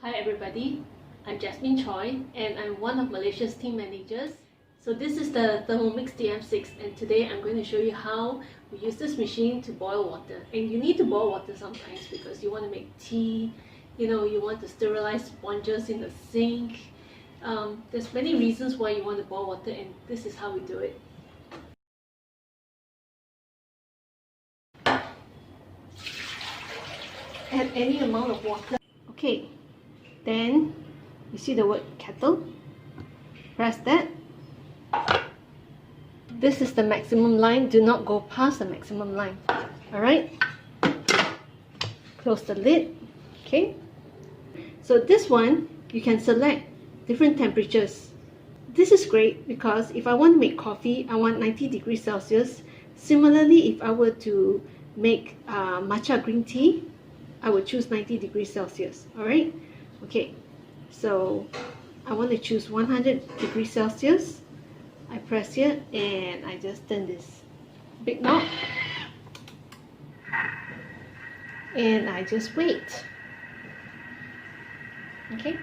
Hi everybody, I'm Jasmin Choy and I'm one of Malaysia's team managers. So this is the Thermomix TM6 and today I'm going to show you how we use this machine to boil water. And you need to boil water sometimes because you want to make tea, you want to sterilize sponges in the sink. There's many reasons why you want to boil water and this is how we do it. Add any amount of water. Okay. Then you see the word kettle, press that. This is the maximum line, do not go past the maximum line. Alright, close the lid. Okay, so this one you can select different temperatures. This is great because if I want to make coffee, I want 90 degrees Celsius. Similarly, if I were to make matcha green tea, I would choose 90 degrees Celsius. Alright. Okay, so I want to choose 100 degrees Celsius. I press here and I just turn this big knob and I just wait. Okay,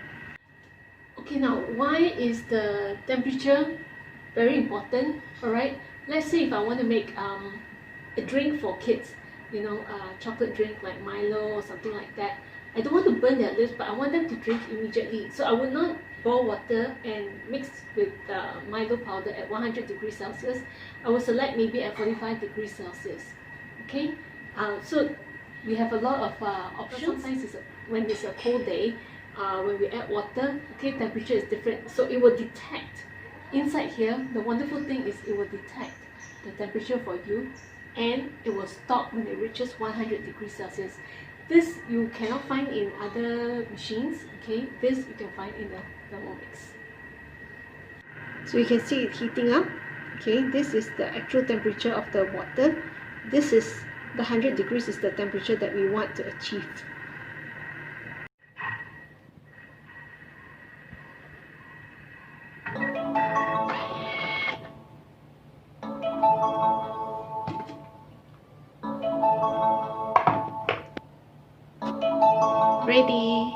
now why is the temperature very important? Alright, let's say if I want to make a drink for kids, a chocolate drink like Milo or something like that. I don't want to burn their lips, but I want them to drink immediately. So I will not boil water and mix with Milo powder at 100 degrees Celsius. I will select maybe at 45 degrees Celsius. Okay, so we have a lot of options. Sometimes when it's a cold day, when we add water, okay, temperature is different. So it will detect inside here. The wonderful thing is it will detect the temperature for you and it will stop when it reaches 100 degrees Celsius. This you cannot find in other machines, okay? This you can find in the Thermomix. So you can see it heating up, okay? This is the actual temperature of the water. This is the 100 degrees is the temperature that we want to achieve. Ready.